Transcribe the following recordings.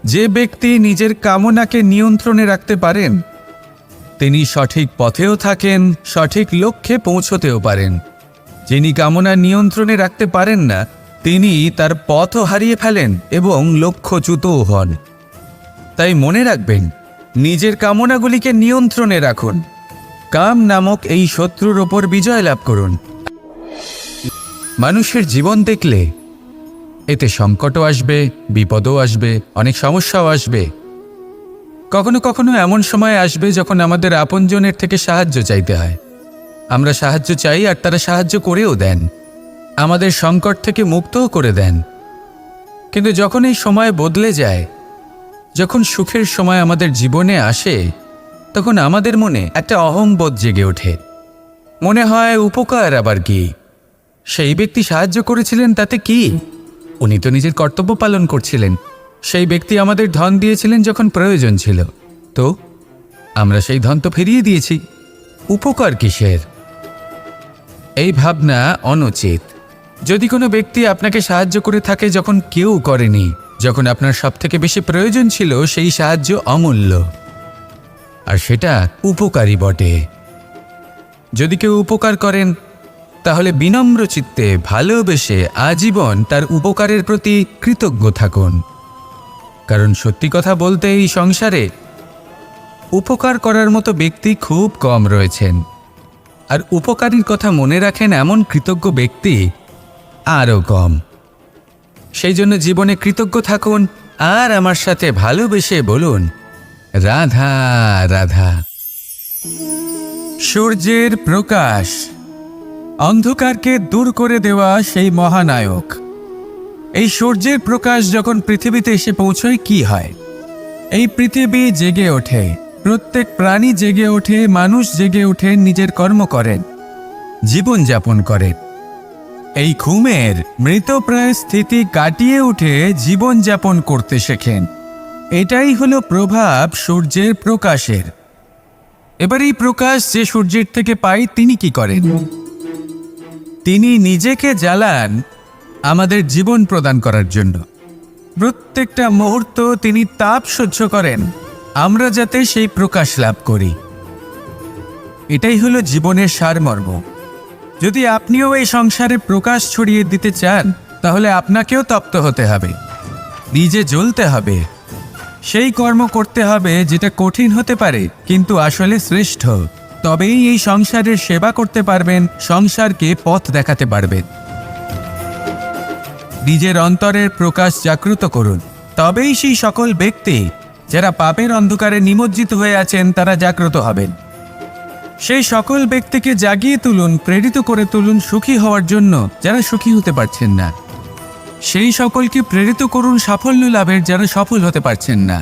যে ব্যক্তি নিজের কামনাকে নিয়ন্ত্রণে রাখতে পারেন তিনি সঠিক পথেও থাকেন, সঠিক লক্ষ্যে পৌঁছতেও পারেন। যিনি কামনা নিয়ন্ত্রণে রাখতে পারেন না তিনি তার পথও হারিয়ে ফেলেন এবং লক্ষ্যচ্যুতও হন। তাই মনে রাখবেন, নিজের কামনাগুলিকে নিয়ন্ত্রণে রাখুন। কাম নামক এই শত্রুর ওপর বিজয় লাভ করুন। মানুষের জীবন দেখলে এতে সংকটও আসবে, বিপদও আসবে, অনেক সমস্যাও আসবে। কখনো কখনো এমন সময় আসবে যখন আমাদের আপনজনের থেকে সাহায্য চাইতে হয়। আমরা সাহায্য চাই আর তারা সাহায্য করেও দেন, আমাদের সংকট থেকে মুক্তও করে দেন। কিন্তু যখন এই সময় বদলে যায়, যখন সুখের সময় আমাদের জীবনে আসে, তখন আমাদের মনে একটা অহংবোধ জেগে ওঠে। মনে হয় উপকার আবার কি, সেই ব্যক্তি সাহায্য করেছিলেন তাতে কি, উনি তো নিজের কর্তব্য পালন করছিলেন। সেই ব্যক্তি আমাদের ধন দিয়েছিলেন যখন প্রয়োজন ছিল, তো আমরা সেই ধন তো ফিরিয়ে দিয়েছি, উপকার কিসের? এই ভাবনা অনুচিত। যদি কোনো ব্যক্তি আপনাকে সাহায্য করে থাকে যখন কেউ করেনি, যখন আপনার সবথেকে বেশি প্রয়োজন ছিল, সেই সাহায্য অমূল্য আর সেটা উপকারী বটে। যদি কেউ উপকার করেন তাহলে বিনম্র চিত্তে ভালোবেসে আজীবন তার উপকারের প্রতি কৃতজ্ঞ থাকুন। কারণ সত্যি কথা বলতে এই সংসারে উপকার করার মতো ব্যক্তি খুব কম রয়েছেন, আর উপকারীর কথা মনে রাখেন এমন কৃতজ্ঞ ব্যক্তি আরও কম। সেই জন্য জীবনে কৃতজ্ঞ থাকুন আর আমার সাথে ভালোবেসে বলুন, রাধা রাধা। সূর্যের প্রকাশ অন্ধকারকে দূর করে দেওয়া সেই মহানায়ক। এই সূর্যের প্রকাশ যখন পৃথিবীতে এসে পৌঁছয় কি হয়? এই পৃথিবী জেগে ওঠে, প্রত্যেক প্রাণী জেগে ওঠে, মানুষ জেগে ওঠে, নিজের কর্ম করেন, জীবন যাপন করেন। এই ঘুমের মৃতপ্রায় স্থিতি কাটিয়ে উঠে জীবন যাপন করতে শেখেন। এটাই হলো প্রভাব সূর্যের প্রকাশের। এবার এই প্রকাশ যে সূর্যের থেকে পাই তিনি কি করেন? তিনি নিজেকে জ্বালান আমাদের জীবন প্রদান করার জন্য। প্রত্যেকটা মুহূর্ত তিনি তাপ সহ্য করেন আমরা যাতে সেই প্রকাশ লাভ করি। এটাই হলো জীবনের সারমর্ম। যদি আপনিও এই সংসারে প্রকাশ ছড়িয়ে দিতে চান তাহলে আপনাকেও তপ্ত হতে হবে, নিজে জ্বলতে হবে, সেই কর্ম করতে হবে যেটা কঠিন হতে পারে কিন্তু আসলে শ্রেষ্ঠ। তবেই এই সংসারের সেবা করতে পারবেন, সংসারকে পথ দেখাতে পারবেন। নিজের অন্তরের প্রকাশ জাগ্রত করুন, তবেই সেই সকল ব্যক্তি যারা পাপের অন্ধকারে নিমজ্জিত হয়ে আছেন তারা জাগ্রত হবেন। সেই সকল ব্যক্তিকে জাগিয়ে তুলুন, প্রেরিত করে তুলুন সুখী হওয়ার জন্য যারা সুখী হতে পারছেন না। সেই সকলকে প্রেরিত করুন সাফল্য লাভের যারা সফল হতে পারছেন না।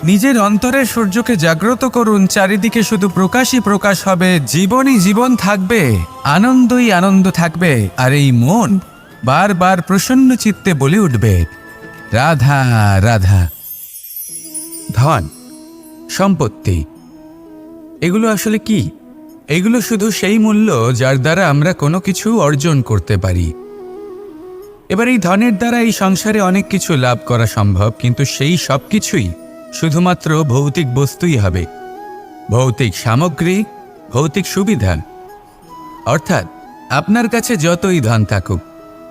নিজের অন্তরের সূর্যকে জাগ্রত করুন, চারিদিকে শুধু প্রকাশই প্রকাশ হবে, জীবনই জীবন থাকবে, আনন্দই আনন্দ থাকবে, আর এই মন বারবার প্রসন্ন চিত্তে বলে উঠবে, রাধা রাধা। ধন, সম্পত্তি, এগুলো আসলে কি? এগুলো শুধু সেই মূল্য যার দ্বারা আমরা কোনো কিছু অর্জন করতে পারি। এবার এই ধনের দ্বারা এই সংসারে অনেক কিছু লাভ করা সম্ভব, কিন্তু সেই সব কিছুই শুধুমাত্র ভৌতিক বস্তুই হবে, ভৌতিক সামগ্রী, ভৌতিক সুবিধা। অর্থাৎ আপনার কাছে যতই ধন থাকুক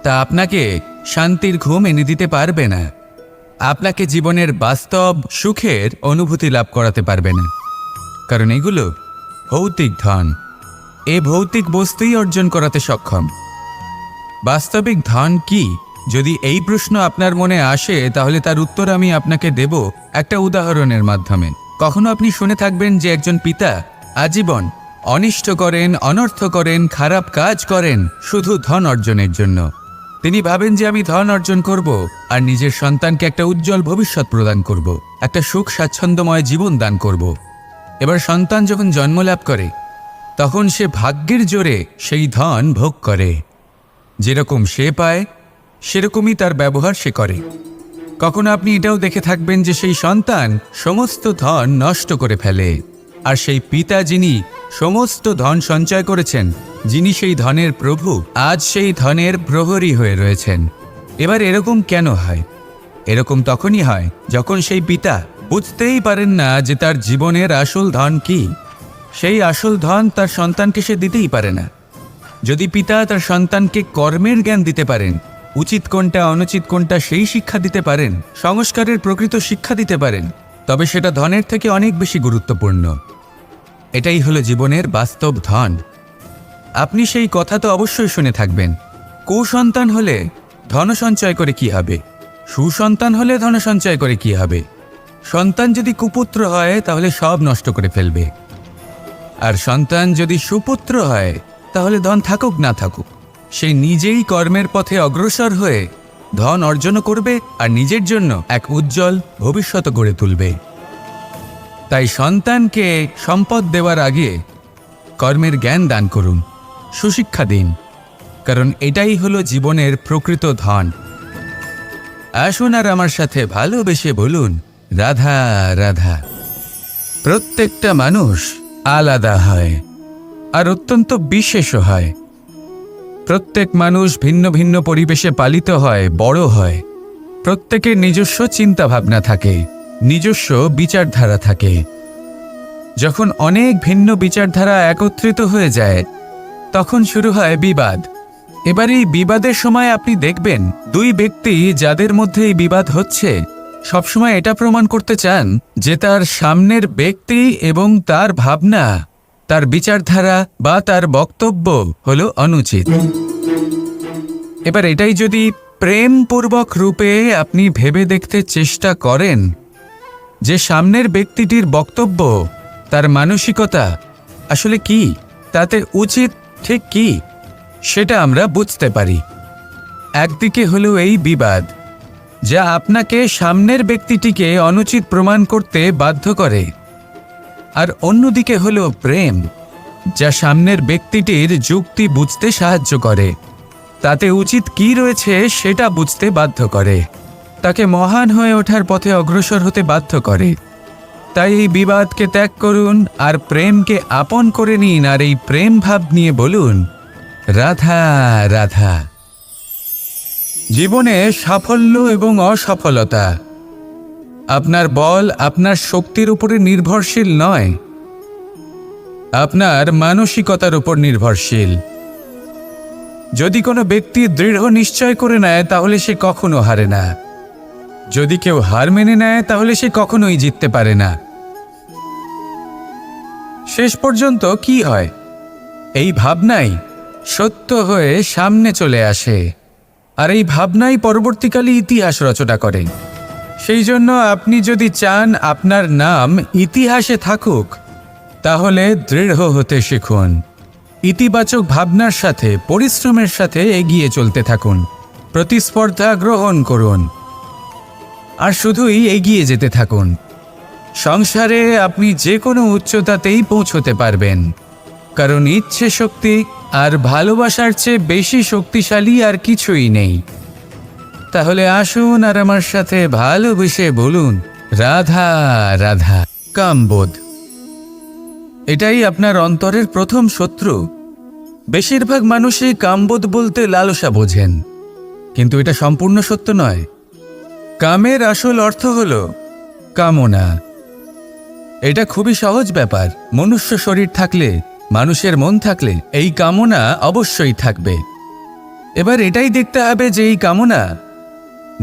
তা আপনাকে শান্তির ঘুম এনে দিতে পারবে না, আপনাকে জীবনের বাস্তব সুখের অনুভূতি লাভ করাতে পারবে না, কারণ এগুলো ভৌতিক ধন। এ ভৌতিক বস্তুই অর্জন করাতে সক্ষম। বাস্তবিক ধন কি? যদি এই প্রশ্ন আপনার মনে আসে তাহলে তার উত্তর আমি আপনাকে দেব একটা উদাহরণের মাধ্যমে। কখনো আপনি শুনে থাকবেন যে একজন পিতা আজীবন অনিষ্ট করেন, অনর্থ করেন, খারাপ কাজ করেন শুধু ধন অর্জনের জন্য। তিনি ভাবেন যে আমি ধন অর্জন করব আর নিজের সন্তানকে একটা উজ্জ্বল ভবিষ্যৎ প্রদান করব, একটা সুখ স্বাচ্ছন্দ্যময় জীবন দান করব। এবার সন্তান যখন জন্ম লাভ করে তখন সে ভাগ্যের জোরে সেই ধন ভোগ করে। যেরকম সে পায় সেরকমই তার ব্যবহার সে করে। কখনো আপনি এটাও দেখে থাকবেন যে সেই সন্তান সমস্ত ধন নষ্ট করে ফেলে, আর সেই পিতা যিনি সমস্ত ধন সঞ্চয় করেছেন, যিনি সেই ধনের প্রভু, আজ সেই ধনের প্রহরী হয়ে রয়েছেন। এবার এরকম কেন হয়? এরকম তখনই হয় যখন সেই পিতা বুঝতেই পারেন না যে তার জীবনের আসল ধন কি। সেই আসল ধন তার সন্তানকে সে দিতেই পারে না। যদি পিতা তার সন্তানকে কর্মের জ্ঞান দিতে পারেন, উচিত কোনটা অনুচিত কোনটা সেই শিক্ষা দিতে পারেন, সংস্কারের প্রকৃত শিক্ষা দিতে পারেন, তবে সেটা ধনের থেকে অনেক বেশি গুরুত্বপূর্ণ। এটাই হলো জীবনের বাস্তব ধন। আপনি সেই কথা তো অবশ্যই শুনে থাকবেন, কুসন্তান হলে ধন সঞ্চয় করে কি হবে, সুসন্তান হলে ধন সঞ্চয় করে কি হবে। সন্তান যদি কুপুত্র হয় তাহলে সব নষ্ট করে ফেলবে, আর সন্তান যদি সুপুত্র হয় তাহলে ধন থাকুক না থাকুক সে নিজেই কর্মের পথে অগ্রসর হয়ে ধন অর্জন করবে আর নিজের জন্য এক উজ্জ্বল ভবিষ্যৎ গড়ে তুলবে। তাই সন্তানকে সম্পদ দেওয়ার আগে কর্মের জ্ঞান দান করুন, সুশিক্ষা দিন, কারণ এটাই হলো জীবনের প্রকৃত ধন। আসুন আর আমার সাথে ভালোবেসে বলুন, রাধা রাধা। প্রত্যেকটা মানুষ আলাদা হয় আর অত্যন্ত বিশেষও হয়। প্রত্যেক মানুষ ভিন্ন ভিন্ন পরিবেশে পালিত হয়, বড় হয়। প্রত্যেকের নিজস্ব চিন্তা ভাবনা থাকে, নিজস্ব বিচারধারা থাকে। যখন অনেক ভিন্ন বিচারধারা একত্রিত হয়ে যায় তখন শুরু হয় বিবাদ। এবার এই বিবাদের সময় আপনি দেখবেন দুই ব্যক্তি যাদের মধ্যে এই বিবাদ হচ্ছে সবসময় এটা প্রমাণ করতে চান যে তার সামনের ব্যক্তি এবং তার ভাবনা, তার বিচারধারা বা তার বক্তব্য হলো অনুচিত। এবার এটাই যদি প্রেমপূর্বক রূপে আপনি ভেবে দেখতে চেষ্টা করেন যে সামনের ব্যক্তিটির বক্তব্য, তার মানসিকতা আসলে কি, তাতে উচিত ঠিক কি, সেটা আমরা বুঝতে পারি। একদিকে হলো এই বিবাদ যা আপনাকে সামনের ব্যক্তিটিকে অনুচিত প্রমাণ করতে বাধ্য করে, আর অন্যদিকে হলো প্রেম যা সামনের ব্যক্তিটির যুক্তি বুঝতে সাহায্য করে, তাতে উচিত কি রয়েছে সেটা বুঝতে বাধ্য করে, তাকে মহান হয়ে ওঠার পথে অগ্রসর হতে বাধ্য করে। তাই এই বিবাদকে ত্যাগ করুন আর প্রেমকে আপন করে নিন, আর এই প্রেম ভাব নিয়ে বলুন, রাধা রাধা। জীবনে সাফল্য এবং অসফলতা আপনার বল, আপনার শক্তির উপরে নির্ভরশীল নয়, আপনার মানসিকতার উপর নির্ভরশীল। যদি কোনো ব্যক্তি দৃঢ় নিশ্চয় করে নেয় তাহলে সে কখনো হারে না। যদি কেউ হার মেনে নেয় তাহলে সে কখনোই জিততে পারে না। শেষ পর্যন্ত কি হয়, এই ভাবনাই সত্য হয়ে সামনে চলে আসে, আর এই ভাবনাই পরবর্তীকালে ইতিহাস রচনা করে। সেই জন্য আপনি যদি চান আপনার নাম ইতিহাসে থাকুক তাহলে দৃঢ় হতে শিখুন। ইতিবাচক ভাবনার সাথে, পরিশ্রমের সাথে এগিয়ে চলতে থাকুন, প্রতিস্পর্ধা গ্রহণ করুন আর শুধুই এগিয়ে যেতে থাকুন। সংসারে আপনি যে কোনো উচ্চতাতেই পৌঁছতে পারবেন, কারণ ইচ্ছে শক্তি আর ভালোবাসার চেয়ে বেশি শক্তিশালী আর কিছুই নেই। তাহলে আসুন আর আমার সাথে ভালোবেসে বলুন, রাধা রাধা। কামবোধ, এটাই আপনার অন্তরের প্রথম শত্রু। বেশিরভাগ মানুষই কামবোধ বলতে লালসা বোঝেন, কিন্তু এটা সম্পূর্ণ সত্য নয়। কামের আসল অর্থ হল কামনা। এটা খুবই সহজ ব্যাপার। মনুষ্য শরীর থাকলে, মানুষের মন থাকলে এই কামনা অবশ্যই থাকবে। এবার এটাই দেখতে হবে যে এই কামনা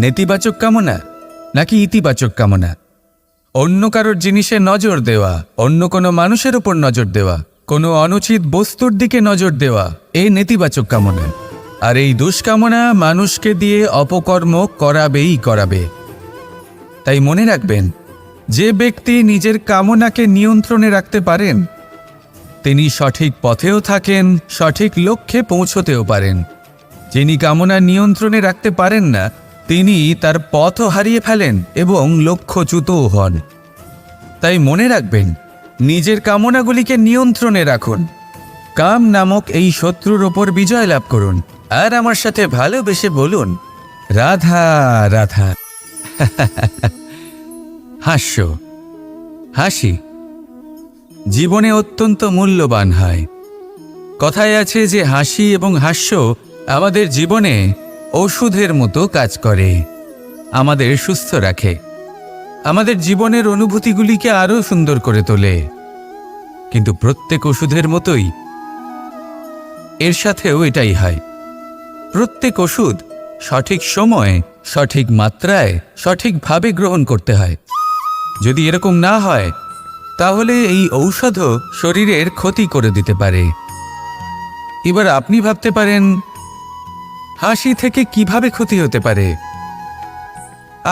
নেতিবাচক কামনা নাকি ইতিবাচক কামনা। অন্য কারোর জিনিসে নজর দেওয়া, অন্য কোনো মানুষের উপর নজর দেওয়া, কোনো অনুচিত বস্তুর দিকে নজর দেওয়া, এই নেতিবাচক কামনা। আর এই দুষ্কামনা মানুষকে দিয়ে অপকর্ম করাবেই করাবে। তাই মনে রাখবেন, যে ব্যক্তি নিজের কামনাকে নিয়ন্ত্রণে রাখতে পারেন তিনি সঠিক পথেও থাকেন, সঠিক লক্ষ্যে পৌঁছতেও পারেন। যিনি কামনা নিয়ন্ত্রণে রাখতে পারেন না তিনি তার পথও হারিয়ে ফেলেন এবং লক্ষ্যচ্যুতও হন। তাই মনে রাখবেন, নিজের কামনাগুলিকে নিয়ন্ত্রণে রাখুন। কাম নামক এই শত্রুর ওপর বিজয় লাভ করুন আর আমার সাথে ভালোবেসে বলুন, রাধা রাধা। হাস্য, হাসি জীবনে অত্যন্ত মূল্যবান হয়। কথায় আছে যে হাসি এবং হাস্য আমাদের জীবনে ওষুধের মতো কাজ করে। আমাদের সুস্থ রাখে, আমাদের জীবনের অনুভূতিগুলিকে আরও সুন্দর করে তোলে। কিন্তু প্রত্যেক ওষুধের মতোই এর সাথেও এটাই হয়। প্রত্যেক ওষুধ সঠিক সময়ে, সঠিক মাত্রায়, সঠিকভাবে গ্রহণ করতে হয়। যদি এরকম না হয় তাহলে এই ঔষধও শরীরের ক্ষতি করে দিতে পারে। এবার আপনি ভাবতে পারেন, হাসি থেকে কিভাবে ক্ষতি হতে পারে?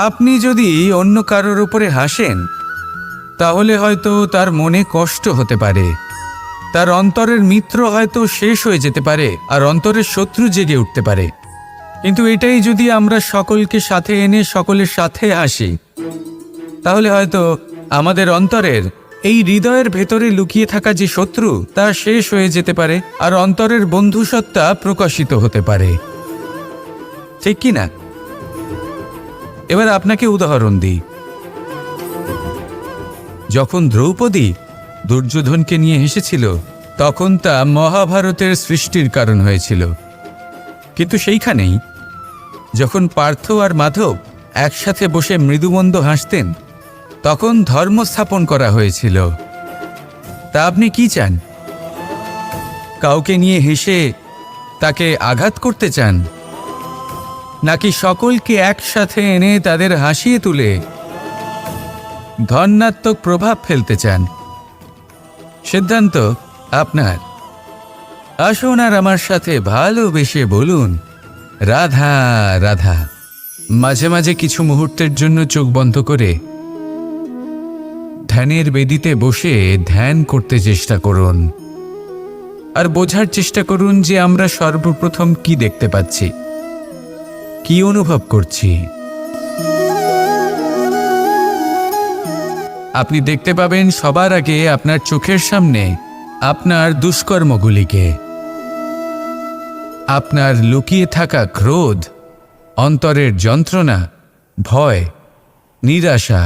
আপনি যদি অন্য কারোর উপরে হাসেন তাহলে হয়তো তার মনে কষ্ট হতে পারে, তার অন্তরের মিত্র হয়তো শেষ হয়ে যেতে পারে, আর অন্তরের শত্রু জেগে উঠতে পারে। কিন্তু এটাই যদি আমরা সকলকে সাথে এনে সকলের সাথে হাসি, তাহলে হয়তো আমাদের অন্তরের এই হৃদয়ের ভেতরে লুকিয়ে থাকা যে শত্রু তা শেষ হয়ে যেতে পারে, আর অন্তরের বন্ধুসত্তা প্রকাশিত হতে পারে। ঠিক কি না? এবার আপনাকে উদাহরণ দিই। যখন দ্রৌপদী দুর্যোধনকে নিয়ে হেসেছিল তখন তা মহাভারতের সৃষ্টির কারণ হয়েছিল। কিন্তু সেইখানেই যখন পার্থ আর মাধব একসাথে বসে মৃদুমন্দ হাসতেন তখন ধর্ম স্থাপন করা হয়েছিল। তা আপনি কি চান? কাউকে নিয়ে হেসে তাকে আঘাত করতে চান, নাকি সকলকে একসাথে এনে তাদের হাসিয়ে তুলে ধনাত্মক প্রভাব ফেলতে চান? সিদ্ধান্ত আপনার। আসুন আর আমার সাথে ভালোবেসে বলুন, রাধা রাধা। মাঝে মাঝে কিছু মুহূর্তের জন্য চোখ বন্ধ করে ধ্যানের বেদিতে বসে ধ্যান করতে চেষ্টা করুন, আর বোঝার চেষ্টা করুন যে আমরা সর্বপ্রথম কি দেখতে পাচ্ছি, কি অনুভব করছি। আপনি দেখতে পাবেন সবার আগে আপনার চোখের সামনে আপনার দুষ্কর্মগুলিকে, আপনার লুকিয়ে থাকা ক্রোধ, অন্তরের যন্ত্রণা, ভয়, নিরাশা,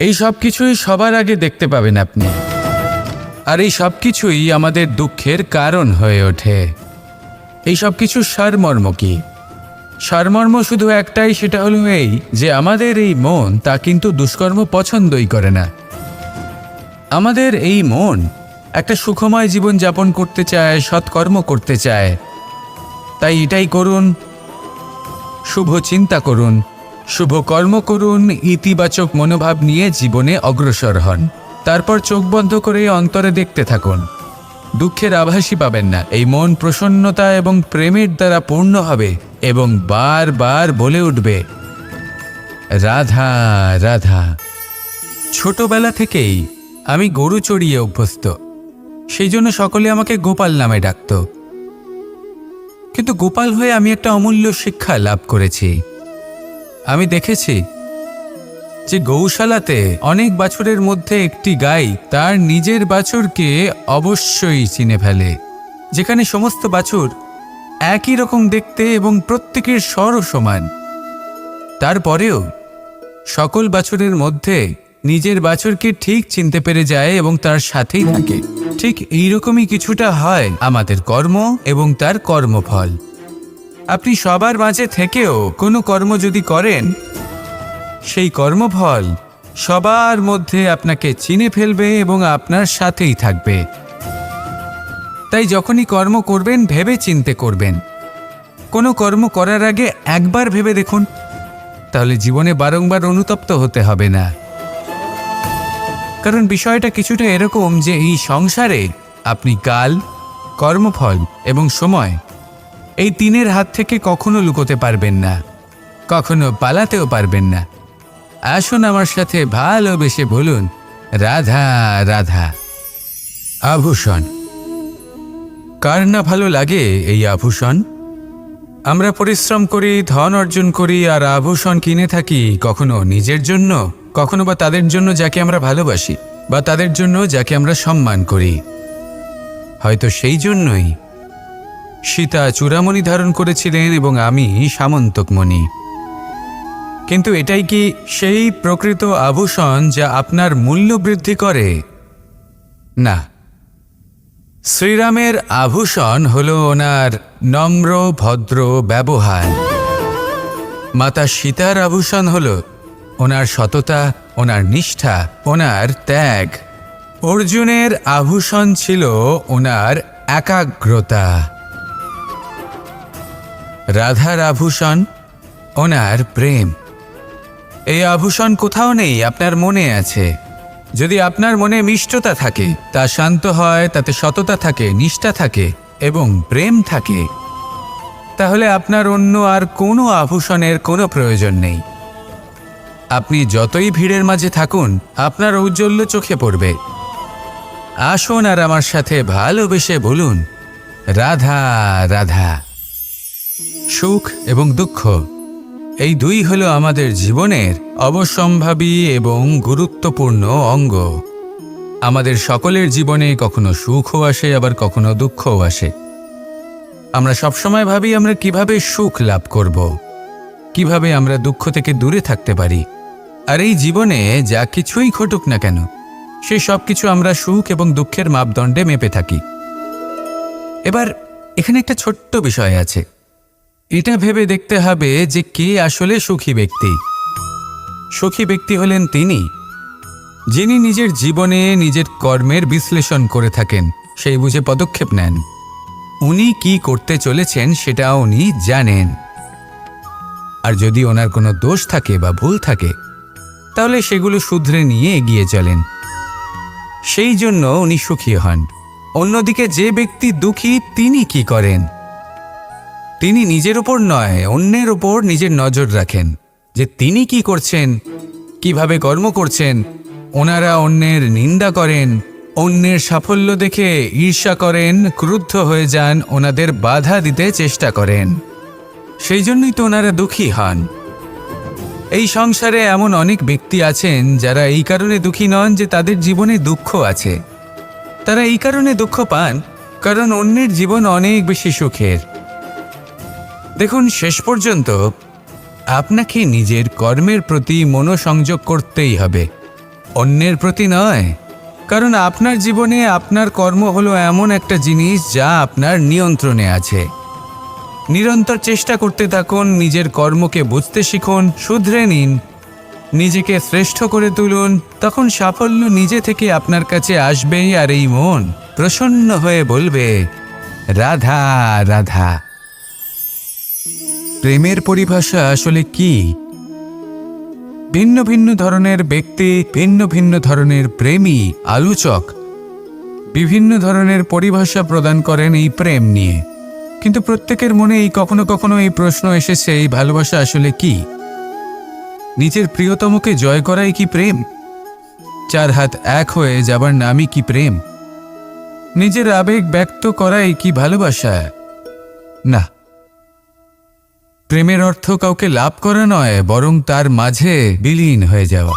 এই সব কিছুই সবার আগে দেখতে পাবেন আপনি। আর এই সব কিছুই আমাদের দুঃখের কারণ হয়ে ওঠে। এই সব কিছু সারমর্ম কি? সারমর্ম শুধু একটাই, সেটা হলো এই যে আমাদের এই মন তা কিন্তু দুষ্কর্ম পছন্দই করে না। আমাদের এই মন একটা সুখময় জীবন যাপন করতে চায়, সৎকর্ম করতে চায়। তাই এটাই করুন, শুভ চিন্তা করুন, শুভ কর্ম করুন, ইতিবাচক মনোভাব নিয়ে জীবনে অগ্রসর হন। তারপর চোখ বন্ধ করে অন্তরে দেখতে থাকুন। দুঃখের আভাসই পাবেন না। এই মন প্রসন্নতা এবং প্রেমের দ্বারা পূর্ণ হবে এবং বারবার বলে উঠবে, রাধা রাধা। ছোটবেলা থেকেই আমি গরু চড়িয়ে অভ্যস্ত, সেই জন্য সকলে আমাকে গোপাল নামে ডাকত। কিন্তু গোপাল হয়ে আমি একটা অমূল্য শিক্ষা লাভ করেছি। আমি দেখেছি যে গৌশালাতে অনেক বাছুরের মধ্যে একটি গাই তার নিজের বাছুরকে অবশ্যই চিনে ফেলে। যেখানে সমস্ত বাছুর একই রকম দেখতে এবং প্রত্যেকের স্বরও সমান, তারপরেও সকল বাছুরের মধ্যে নিজের বাছুরকে ঠিক চিনতে পেরে যায় এবং তার সাথেই থাকে। ঠিক এইরকমই কিছুটা হয় আমাদের কর্ম এবং তার কর্মফল। আপনি সবার মাঝে থেকেও কোনো কর্ম যদি করেন, সেই কর্মফল সবার মধ্যে আপনাকে চিনে ফেলবে এবং আপনার সাথেই থাকবে। তাই যখনই কর্ম করবেন ভেবে চিন্তে করবেন। কোনো কর্ম করার আগে একবার ভেবে দেখুন, তাহলে জীবনে বারংবার অনুতপ্ত হতে হবে না। কারণ বিষয়টা কিছুটা এরকম যে এই সংসারে আপনি কাল, কর্মফল এবং সময়, এই তিনের হাত থেকে কখনো লুকোতে পারবেন না, কখনো পালাতেও পারবেন না। আসুন আমার সাথে ভালোবেসে বলুন, রাধা রাধা। আভূষণ। কার না ভালো লাগে এই আভূষণ? আমরা পরিশ্রম করি, ধন অর্জন করি আর আভূষণ কিনে থাকি, কখনো নিজের জন্য, কখনো বা তাদের জন্য যাকে আমরা ভালোবাসি, বা তাদের জন্য যাকে আমরা সম্মান করি। হয়তো সেই জন্যই সীতা চূড়ামণি ধারণ করেছিলেন এবং আমি সামন্তকমণি। কিন্তু এটাই কি সেই প্রকৃত আভূষণ যা আপনার মূল্য বৃদ্ধি করে? না। শ্রীরামের আভূষণ হল ওনার নম্র ভদ্র ব্যবহার। মাতা সীতার আভূষণ হল ওনার সততা, ওনার নিষ্ঠা, ওনার ত্যাগ। অর্জুনের আভূষণ ছিল ওনার একাগ্রতা। রাধার আভূষণ ওনার প্রেম। এই আভূষণ কোথাও নেই, আপনার মনে আছে। যদি আপনার মনে মিষ্টতা থাকে, তা শান্ত হয়, তাতে সততা থাকে, নিষ্ঠা থাকে এবং প্রেম থাকে, তাহলে আপনার অন্য আর কোনো আভূষণের কোনো প্রয়োজন নেই। আপনি যতই ভিড়ের মাঝে থাকুন, আপনার ঔজ্জ্বল্য চোখে পড়বে। আসুন আর আমার সাথে ভালোবেসে বলুন, রাধা রাধা। সুখ এবং দুঃখ, এই দুই হলো আমাদের জীবনের অবশ্যম্ভাবী এবং গুরুত্বপূর্ণ অঙ্গ। আমাদের সকলের জীবনে কখনো সুখও আসে, আবার কখনো দুঃখও আসে। আমরা সবসময় ভাবি আমরা কিভাবে সুখ লাভ করব, কিভাবে আমরা দুঃখ থেকে দূরে থাকতে পারি। আর এই জীবনে যা কিছুই ঘটুক না কেন, সেই সব কিছু আমরা সুখ এবং দুঃখের মাপদণ্ডে মেপে থাকি। এবার এখানে একটা ছোট্ট বিষয় আছে। এটা ভেবে দেখতে হবে যে কে আসলে সুখী ব্যক্তি। সুখী ব্যক্তি হলেন তিনি, যিনি নিজের জীবনে নিজের কর্মের বিশ্লেষণ করে থাকেন, সেই বুঝে পদক্ষেপ নেন। উনি কি করতে চলেছেন সেটা উনি জানেন। আর যদি ওনার কোনো দোষ থাকে বা ভুল থাকে, তাহলে সেগুলো শুধরে নিয়ে এগিয়ে চলেন। সেই জন্য উনি সুখী হন। অন্যদিকে যে ব্যক্তি দুঃখী, তিনি কি করেন? তিনি নিজের উপর নয়, অন্যের উপর নিজের নজর রাখেন, যে তিনি কি করছেন, কিভাবে কর্ম করছেন। ওনারা অন্যের নিন্দা করেন, অন্যের সাফল্য দেখে ঈর্ষা করেন, ক্রুদ্ধ হয়ে যান, ওনাদের বাধা দিতে চেষ্টা করেন। সেই জন্যই তো ওনারা দুঃখী হন। এই সংসারে এমন অনেক ব্যক্তি আছেন যারা এই কারণে দুঃখী নন যে তাদের জীবনে দুঃখ আছে। তারা এই কারণে দুঃখ পান কারণ অন্যের জীবন অনেক বেশি সুখের। দেখুন, শেষ পর্যন্ত আপনাকে নিজের কর্মের প্রতি মনোসংযোগ করতেই হবে, অন্যের প্রতি নয়। কারণ আপনার জীবনে আপনার কর্ম হলো এমন একটা জিনিস যা আপনার নিয়ন্ত্রণে আছে। নিরন্তর চেষ্টা করতে থাকুন, নিজের কর্মকে বুঝতে শিখুন, শুধরে নিন, নিজেকে শ্রেষ্ঠ করে তুলুন। তখন সাফল্য নিজে থেকে আপনার কাছে আসবেই, আর এই মন প্রসন্ন হয়ে বলবে, রাধা রাধা। প্রেমের পরিভাষা আসলে কি? ভিন্ন ভিন্ন ধরনের ব্যক্তি, ভিন্ন ভিন্ন ধরনের প্রেমী, আলোচক বিভিন্ন ধরনের পরিভাষা প্রদান করেন এই প্রেম নিয়ে। কিন্তু প্রত্যেকের মনেই কখনো কখনো এই প্রশ্ন এসেছে, এই ভালোবাসা আসলে কি? নিজের প্রিয়তমকে জয় করাই কি প্রেম? চার হাত এক হয়ে যাবার নামই কি প্রেম? নিজের আবেগ ব্যক্ত করাই কি ভালোবাসা? না, প্রেমের অর্থ কাউকে লাভ করা নয়, বরং তার মাঝে বিলীন হয়ে যাওয়া।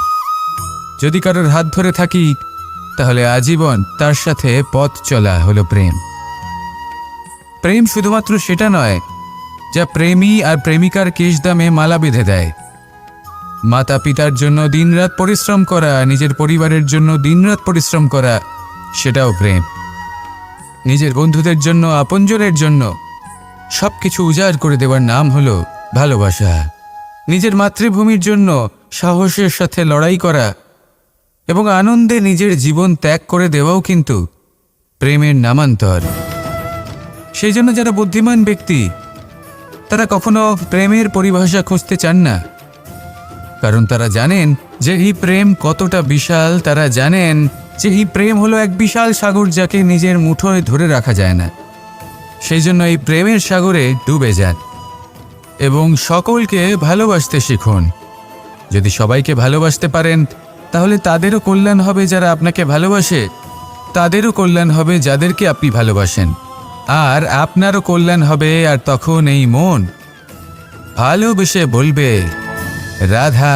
যদি কারোর হাত ধরে থাকি, তাহলে আজীবন তার সাথে পথ চলা হলো প্রেম। প্রেম শুধুমাত্র সেটা নয় যা প্রেমী আর প্রেমিকার কেশদামে মালা বেঁধে দেয়। মাতা পিতার জন্য দিনরাত পরিশ্রম করা, নিজের পরিবারের জন্য দিনরাত পরিশ্রম করা, সেটাও প্রেম। নিজের বন্ধুদের জন্য, আপনজনের জন্য সবকিছু উজাড় করে দেওয়ার নাম হলো ভালোবাসা। নিজের মাতৃভূমির জন্য সাহসের সাথে লড়াই করা এবং আনন্দে নিজের জীবন ত্যাগ করে দেওয়াও কিন্তু প্রেমের নামান্তর। সেই জন্য যারা বুদ্ধিমান ব্যক্তি, তারা কখনো প্রেমের পরিভাষা খুঁজতে চান না, কারণ তারা জানেন যে এই প্রেম কতটা বিশাল। তারা জানেন যে এই প্রেম হলো এক বিশাল সাগর, যাকে নিজের মুঠোয় ধরে রাখা যায় না। সেই জন্য এই প্রেমের সাগরে ডুবে যান এবং সকলকে ভালোবাসতে শিখুন। যদি সবাইকে ভালোবাসতে পারেন, তাহলে তাদেরও কল্যাণ হবে যারা আপনাকে ভালোবাসে, তাদেরও কল্যাণ হবে যাদেরকে আপনি ভালোবাসেন, আর আপনারও কল্যাণ হবে। আর তখন এই মন ভালোবেসে বলবে, রাধা।